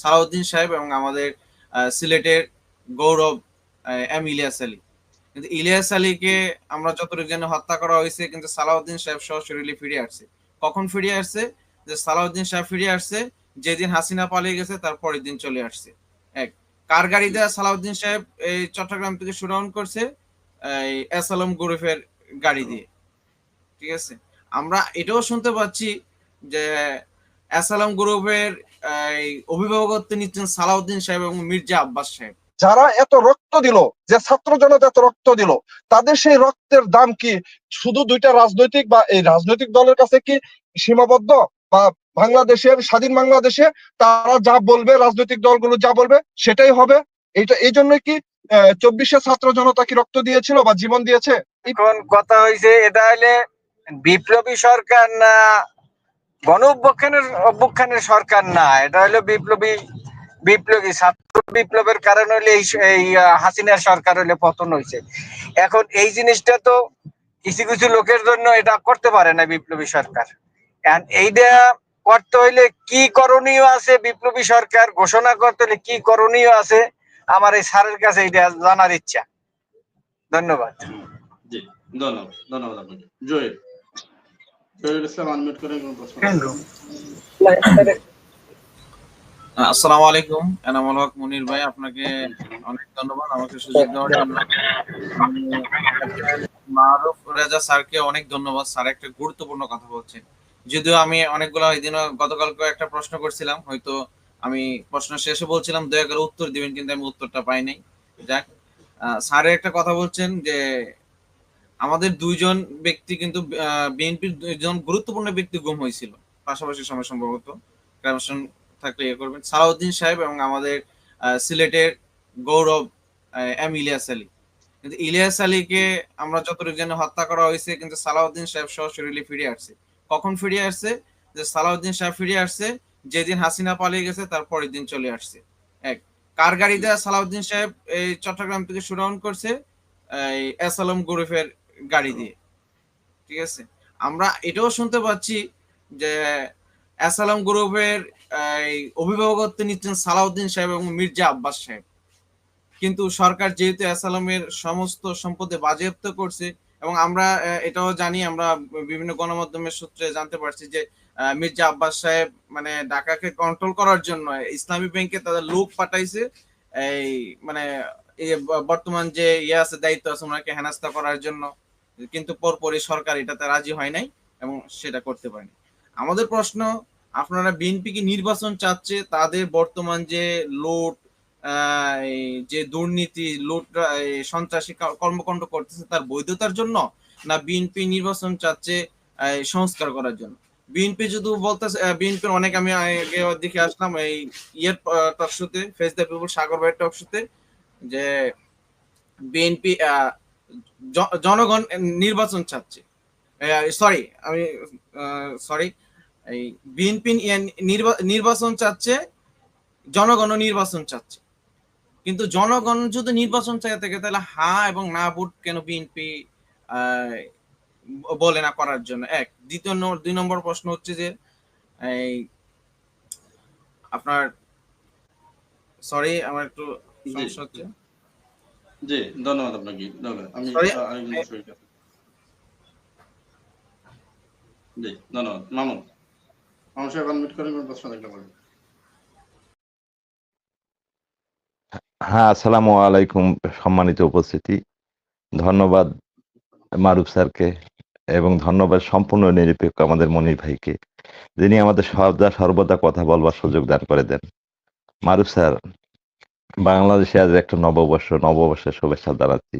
সালাউদ্দিন সাহেব এবং আমাদের সিলেটের গৌরব ইলিয়াস আলী। কিন্তু ইলিয়াস আলীকে আমরা যতটুকু জানি হত্যা করা হয়েছে, কিন্তু সালাউদ্দিন সাহেব সশরীরে ফিরে আসছে। কখন ফিরে আসছে? যে সালাউদ্দিন সাহেব ফিরে আসছে যেদিন হাসিনা পালিয়ে গেছে তার পরের দিন চলে আসছে। এক কার গাড়িতে সালাউদ্দিন সাহেব এই চট্টগ্রাম থেকে শোডাউন করছে? এই এস আলম গ্রুপের গাড়ি দিয়ে। ঠিক আছে, আমরা এটাও শুনতে পাচ্ছি যে এস আলম গ্রুপের অভিভাবকত্ব নিচ্ছেন সালাউদ্দিন সাহেব এবং মির্জা আব্বাস সাহেব। যারা এত রক্ত দিল, যে ছাত্র জনতা এত রক্ত দিল, তাদের সেই রক্তের দাম কি শুধু দুইটা রাজনৈতিক বা এই রাজনৈতিক দলের কাছে কি সীমাবদ্ধ? বা বাংলাদেশের স্বাধীন বাংলাদেশে তারা যা বলবে, রাজনৈতিক দলগুলো যা বলবে সেটাই হবে? এটা এই জন্য কি 24-এ ছাত্র জনতা কি রক্ত দিয়েছিল বা জীবন দিয়েছে? এখন কথা হয়েছে এটা হলে বিপ্লবী সরকার না গণ অভ্যুত্থানের সরকার, না এটা হলো বিপ্লবী ছাত্র বিপ্লবের কারণে হলে এই হাসিনার সরকার হলে পতন হয়েছে। এখন এই জিনিসটা তো কিছু কিছু লোকের জন্য এটা করতে পারে না বিপ্লবী সরকার। এইটা করতে হইলে কি করণীয় আছে, বিপ্লবী সরকার ঘোষণা করতে হলে কি করণীয় আছে, আমার এই স্যারের কাছে এটা জানার ইচ্ছা। ধন্যবাদ। জি, ধন্যবাদ। ধন্যবাদ আপনাকে। জহির ইসলাম আনমিউট করে কোনো প্রশ্ন? আসসালামু আলাইকুম এনামুল হক মুনির ভাই, আপনাকে অনেক ধন্যবাদ আমাকে সুযোগ দেওয়ার জন্য। মারুফ রেজা স্যারকে অনেক ধন্যবাদ, স্যার একটা গুরুত্বপূর্ণ কথা বলছেন। যদিও আমি অনেকগুলো এদিনও গতকালকে একটা প্রশ্ন করছিলাম, হয়তো আমি প্রশ্ন শেষে বলছিলাম দয়া করে উত্তর দিবেন, কিন্তু আমি উত্তরটা পাই নাই। যাক, স্যারের একটা কথা বলছেন যে আমাদের দুইজন ব্যক্তি কিন্তু বিএনপির দুইজন গুরুত্বপূর্ণ ব্যক্তি গুম হয়েছিল পাশাপাশি সময়, সম্ভবত কানেকশন থাকলে ইয়ে করবেন, সালাউদ্দিন সাহেব এবং আমাদের সিলেটের গৌরব ইলিয়াস আলী। কিন্তু ইলিয়াস আলীকে আমরা যতটুকু জানি হত্যা করা হয়েছে, কিন্তু সালাউদ্দিন সাহেব সশরীরে ফিরে আসছে। কখন ফিরে আসছে? যে সালাউদ্দিন সাহেব ফিরে আসছে যেদিন হাসিনা পালিয়ে গেছে তার পরের দিন চলে আসছে। এক কার গাড়িতে সালাউদ্দিন সাহেব এই চট্টগ্রাম থেকে শোডাউন করছে? এই এস আলম গ্রুপের গাড়ি দিয়ে। ঠিক আছে, আমরা এটাও শুনতে পাচ্ছি যে এস আলম গ্রুপের অভিভাবকত্ব নিচ্ছেন সালাউদ্দিন সাহেব এবং মির্জা আব্বাস সাহেব। কিন্তু সরকার যেহেতু এস আলমের সমস্ত সম্পত্তি বাজেয়াপ্ত করছে, এবং আমরা এটাও জানি, আমরা বিভিন্ন গণমাধ্যমের সূত্রে জানতে পারছি যে মির্জা আব্বাস সাহেব মানে ঢাকাকে কন্ট্রোল করার জন্য ইসলামী ব্যাংকে তাদের লোক পাঠাইছে, এই মানে বর্তমান যে ইয়ে আছে, দায়িত্ব আছে, ওনাকে হেনস্থা করার জন্য। কিন্তু পরপরই সরকার এটাতে রাজি হয় নাই এবং সেটা করতে পারেনি। আমাদের প্রশ্ন, আপনারা বিএনপি কি নির্বাচন চাচ্ছে তাদের বর্তমান যে লুট, যে দুর্নীতি, লুট, সন্ত্রাসী কর্মকাণ্ড করতেছে তার বৈধতার জন্য, না বিএনপি নির্বাচন চাচ্ছে সংস্কার করার জন্য? বিএনপি যদি বলতেছে, বিএনপির অনেক, আমি আগে দেখে আসলাম এই ইয়ের টকশোতে, ফেস দ্য পিপল সাগর ভাইয়ের টকশোতে, যে বিএনপি জনগণ নির্বাচন চাচ্ছে, সরি আমি সরি এই বিএনপি নির্বাচন চাচ্ছে, জনগণও নির্বাচন চাচ্ছে। কিন্তু জনগণ যদি নির্বাচন চাই থাকে তাহলে হ্যাঁ এবং না ভোট কেন বিএনপি বলে না করার জন্য? এক দ্বিতীয় 2 নম্বর প্রশ্ন হচ্ছে যে এই আপনার, সরি আমার একটু সমস্যা হচ্ছে। জি, ধন্যবাদ আপনাকে। আমি জি, ধন্যবাদ। মামুন সাহেব আনমিউট করে কোনো প্রশ্ন থাকলে বলুন। হ্যাঁ, আসসালামু আলাইকুম সম্মানিত উপস্থিতি। ধন্যবাদ মারুফ স্যারকে এবং ধন্যবাদ সম্পূর্ণ নিরপেক্ষ আমাদের মনির ভাইকে, যিনি আমাদের সর্বদা কথা বলবার সুযোগ দান করে দেন। মারুফ স্যার, বাংলাদেশে আজ একটা নববর্ষের শুভেচ্ছা জানাচ্ছি।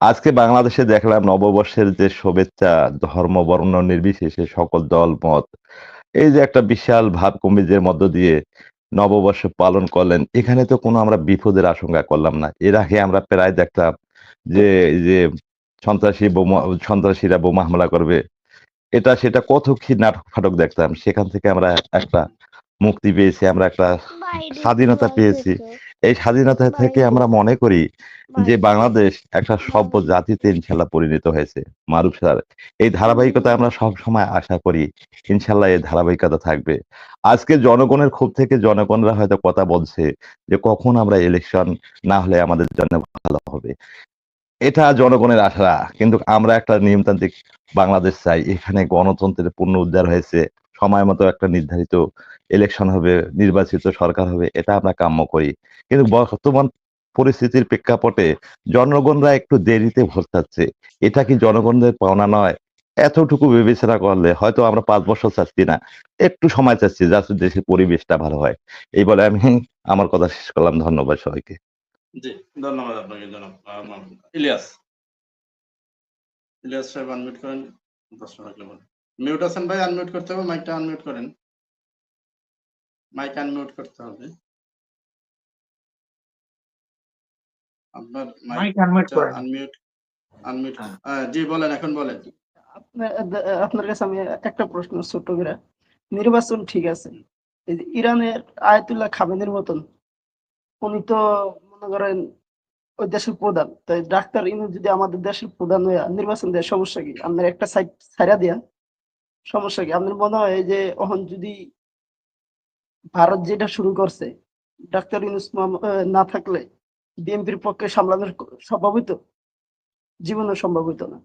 আজকে বাংলাদেশে দেখলাম নববর্ষের যে শুভেচ্ছা, ধর্ম বর্ণ নির্বিশেষে সকল দল মত, এই যে একটা বিশাল ভাব কমিটির মধ্য দিয়ে নববর্ষ পালন করলেন, এখানে তো কোনো আমরা বিপদের আশঙ্কা করলাম না। এর আগে আমরা প্রায় দেখতাম যে যে সন্ত্রাসীরা বোমা হামলা করবে, এটা সেটা কত কি নাটক ফাটক দেখতাম। সেখান থেকে আমরা একটা মুক্তি পেয়েছি, আমরা একটা স্বাধীনতা পেয়েছি। এই স্বাধীনতা থেকে আমরা মনে করি যে বাংলাদেশ একটা সভ্য জাতিতে ইনশাল্লাহ পরিণত হয়েছে। মারুফ স্যার, এই ধারাবাহিকতা আমরা সব সময় আশা করি ইনশাল্লাহ এই ধারাবাহিকতা থাকবে। আজকে জনগণের ক্ষোভ থেকে জনগণরা হয়তো কথা বলছে যে কখন আমরা ইলেকশন না হলে আমাদের জন্য ভালো হবে। এটা জনগণের আশা, কিন্তু আমরা একটা নিয়মতান্ত্রিক বাংলাদেশ চাই। এখানে গণতন্ত্রের পূর্ণ উদ্ধার হয়েছে, সময় মতো একটা নির্ধারিত ইলেকশন হবে, নির্বাচিত সরকার হবে, এটা আমরা কাম্য করি। কিন্তু বর্তমান পরিস্থিতির প্রেক্ষাপটে জনগণরা একটু দেরিতে ভোট চাচ্ছে। এটা কি জনগণদের পাওনা নয়? এতটুকু বিবেচনা করলে হয়তো আমরা 5 বছর চাচ্ছি না, একটু সময় চাচ্ছি যাতে দেশের পরিবেশটা ভালো হয়। এই বলে আমি আমার কথা শেষ করলাম। ধন্যবাদ সবাইকে। জি, ধন্যবাদ আপনাকে জনাব ইলিয়াস। ইলিয়াস সাহেব আনমিউট করেন, প্রশ্ন রাখলে বলেন। মিউট আছেন ভাই, আনমিউট করতে হবে, মাইকটা আনমিউট করেন। মাইক আনমিউট করতে হবে আপনার, মাইক আনমিউট মাইকটা করেন। আনমিউট জি বলেন, এখন বলেন। আপনার কাছে আমি একটা প্রশ্ন ছোট্ট করে, নির্বাচন ঠিক আছে, এই যে ইরানের আয়াতুল্লাহ খামেনির মতন উনি তো মনে করেন ওই দেশের প্রধান, তাই ডাক্তার ইউনূস যদি আমাদের দেশের প্রধান হয়ে নির্বাচন দেয় সমস্যা কি? আপনার একটা সাইড ছাড়া দিয়া সমস্যা কি? আপনার মনে হয় যে এখন যদি ভারত যেটা শুরু করছে ডাক্তার ইউনূস না থাকলে বিএনপির পক্ষে সামলানোর সম্ভব হইতো? জীবনে সম্ভব হইতো না,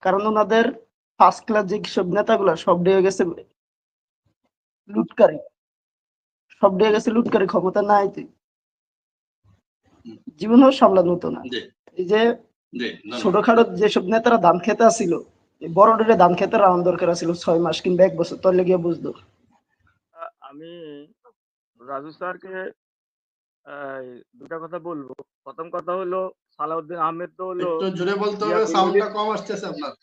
কারণ ওনাদের ফার্স্ট ক্লাস যে সব নেতাগুলা সব ডেয়ে গেছে লুটকারী, সব ডেয়ে গেছে লুটকারী, ক্ষমতা নাই তুই জীবনেও সামলানো হতো না। জি এই যে জি, ধন্যবাদ। ছোটখাটো যেসব নেতারা ধান খেতে আসছিল, বড় ডেরে ধান খেতে রাউন দরকার ছিল 6 মাস কিংবা 1 বছর, তোর লেগে বুঝতো। আমি রাজু স্যারকে দুটা কথা বলবো। প্রথম কথা হলো সালাউদ্দিন আহমেদ তো হলো একটু জোরে বলতে জিয়া হবে, সাউন্ডটা ফ্যামিলির, কম আসতেছে আপনার।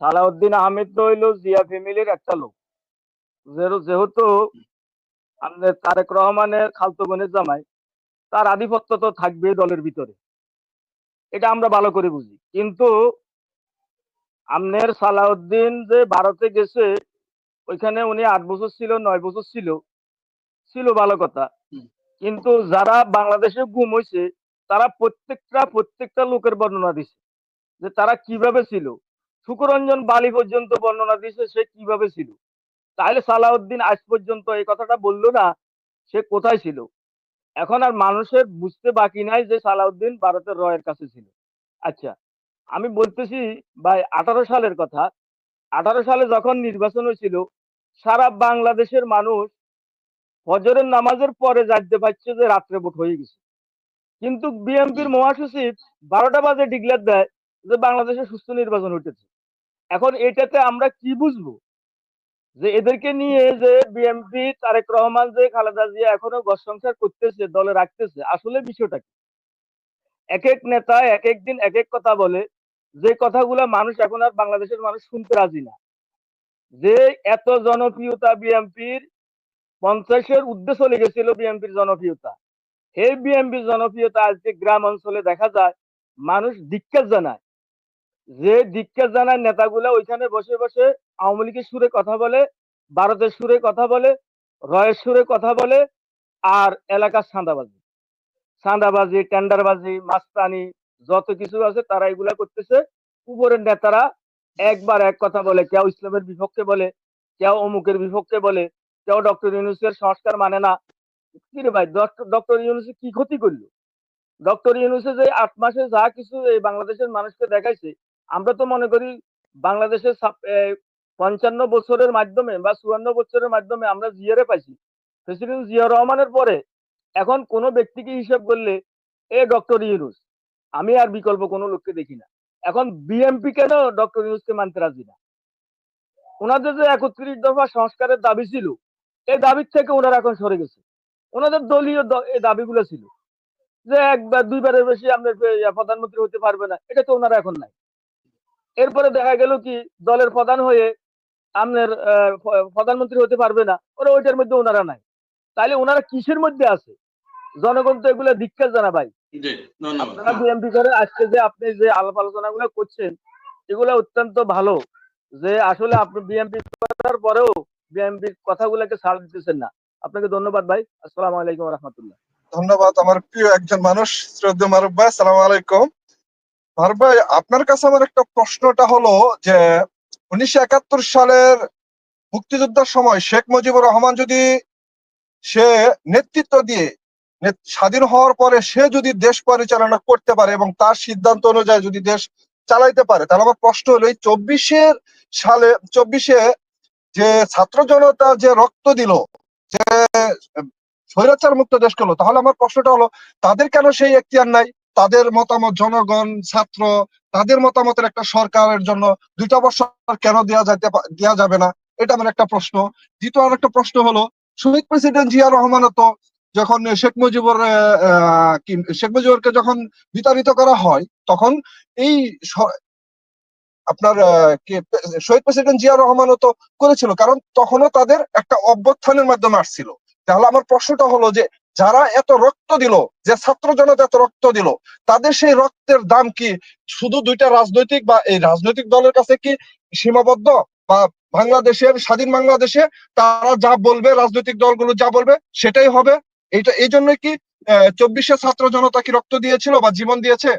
সালাউদ্দিন আহমেদ তো হইলো জিয়া ফ্যামিলির একটা লোক। যেহেতু আমাদের তারেক রহমানের খালতো বোনের জামাই, তার আধিপত্য তো থাকবে দলের ভিতরে, এটা আমরা ভালো করে বুঝি। কিন্তু আমনের সালাউদ্দিন যে ভারতে গেছে, ওইখানে উনি 8 বছর ছিল, 9 বছর ছিল, ছিল ভালো কথা। হুম। কিন্তু যারা বাংলাদেশে গুম হয়েছে তারা প্রত্যেকটা লোকের বর্ণনা দিছে যে তারা কিভাবে ছিল। সুকরঞ্জন বালি পর্যন্ত বর্ণনা দিছে সে কিভাবে ছিল। তাহলে সালাউদ্দিন আজ পর্যন্ত এই কথাটা বললো না সে কোথায় ছিল। এখন আর মানুষের বুঝতে বাকি নাই যে সালাউদ্দিন ভারতের রয়ের কাছে ছিল। আচ্ছা, আমি বলতেছি ভাই 18 সালের কথা। 18 সালে যখন নির্বাচন হয়েছিল, সারা বাংলাদেশের মানুষ ফজরের নামাজের পরে জানতে পারছে যে রাত্রে ভোট হয়ে গেছে। কিন্তু বিএনপির মহাসচিব 12টা বাজে ডিক্লেয়ার দেয় যে বাংলাদেশে সুষ্ঠু নির্বাচন হইতেছে। এখন এটাতে আমরা কি বুঝবো? যে এদেরকে নিয়ে যে বিএনপি তারেক রহমান যে খালেদা জিয়া এখনো ঘর সংসার করতেছে, দলে রাখতেছে, আসলে বিষয়টা কি? এক এক নেতা এক এক দিন এক এক কথা বলে, যে কথাগুলা মানুষ এখন আর বাংলাদেশের মানুষ শুনতে রাজি না। যে এত জনপ্রিয়তা বিএনপির, 50-এর ঊর্ধ্বে চলে গেছিল বিএনপির জনপ্রিয়তা। এই বিএনপির জনপ্রিয়তা আজকে গ্রাম অঞ্চলে দেখা যায় মানুষ ধিক্কার জানায়। যে ধিক্কার জানায় নেতাগুলা ওইখানে বসে বসে আওয়ামী লীগের সুরে কথা বলে, ভারতের সুরে কথা বলে, রয়ের সুরে কথা বলে, আর এলাকার চাঁদাবাজি, টেন্ডারবাজি, মাস্তানি যত কিছু আছে তারা এগুলা করতেছে। উপরের নেতারা একবার এক কথা বলে, কেউ ইসলামের বিপক্ষে বলে, কেউ অমুকের বিপক্ষে বলে, কেউ ডক্টর ইউনূসের সংস্কার মানে না। কিরে ভাই, ডক্টর ইউনূসে কি ক্ষতি করলো? ডক্টর ইউনূসে যে 8 মাসে যা কিছু এই বাংলাদেশের মানুষকে দেখাইছে, আমরা তো মনে করি বাংলাদেশের 55 বছরের মাধ্যমে বা 54 বছরের মাধ্যমে আমরা জিয়ারে পাইছি। প্রেসিডেন্ট জিয়া রহমানের পরে এখন কোন ব্যক্তিকে হিসাব করলে ডক্টর ইউনূস, আমি আর বিকল্প কোনো লোককে দেখি না। এখন বিএনপি কেন ডক্টর ইউনূসকে মানতে রাজি না? ওনাদের যে 31 দফা সংস্কারের দাবি ছিল, এই দাবির থেকে ওনারা এখন সরে গেছে। ওনাদের দলীয় এই দাবিগুলো ছিল যে একবার দুইবারের বেশি আপনার প্রধানমন্ত্রী হতে পারবে না, এটা তো ওনারা এখন নাই। এরপরে দেখা গেল কি দলের প্রধান হয়ে আপনার প্রধানমন্ত্রী হতে পারবে না, ওরা ওইটার মধ্যে ওনারা নাই। তাইলে ওনারা কিসের মধ্যে আছে? জনগণ তো এগুলো ধিক্কার জানা ভাই। জি, ধন্যবাদ। আপনারা বিএনপি করে আজকে যে আপনি যে আলাপ আলোচনা গুলো করছেন, এগুলো অত্যন্ত ভালো। যে আসলে আপনি বিএনপি করার পরেও বিএনপির কথাগুলোকে ছাড় দিতেছেন না। আপনাকে ধন্যবাদ ভাই। আসসালামু আলাইকুম রহমতুল্লাহ। ধন্যবাদ আমার প্রিয় একজন মানুষ শ্রদ্ধেয় মারুফ ভাই, আসসালামু আলাইকুম। মারুফ ভাই, আপনার কাছে আমার একটা প্রশ্নটা হলো যে 1971 সালের মুক্তিযুদ্ধের সময় শেখ মুজিবুর রহমান যদি সে নেতৃত্ব দিয়ে স্বাধীন হওয়ার পরে সে যদি দেশ পরিচালনা করতে পারে এবং তার সিদ্ধান্ত অনুযায়ী যদি দেশ চালাইতে পারে, তাহলে আমার প্রশ্ন হলো এই 24 যে ছাত্র জনতা যে রক্ত দিল, যে স্বৈরাচার মুক্ত দেশ করলো, তাহলে আমার প্রশ্নটা হলো তাদের কেন সেই এখতিয়ার নাই? তাদের মতামত, জনগণ, ছাত্র, তাদের মতামতের একটা সরকারের জন্য 2টা বছর কেন দেওয়া যাবে না? এটা আমার একটা প্রশ্ন। দ্বিতীয় আর একটা প্রশ্ন হলো, শহীদ প্রেসিডেন্ট জিয়া রহমানও তো যখন শেখ মুজিবুরকে যখন বিতাড়িত করা হয়, তখন এই আপনার শহীদ প্রেসিডেন্ট জিয়া রহমানও তো করেছিল, কারণ তখনও তাদের একটা অভ্যুত্থানের মাধ্যমে আসছিল। তাহলে আমার প্রশ্নটা হলো যে যারা এত রক্ত দিল, যে ছাত্র জনতা এত রক্ত দিল, তাদের সেই রক্তের দাম কি শুধু 2টা রাজনৈতিক বা এই রাজনৈতিক দলের কাছে কি সীমাবদ্ধ? বা বাংলাদেশের, স্বাধীন বাংলাদেশে তারা যা বলবে, রাজনৈতিক দলগুলো যা বলবে সেটাই হবে? এই জন্যই কি 24 ছাত্র জনতা কি রক্ত দিয়েছিল বা জীবন দিয়েছে?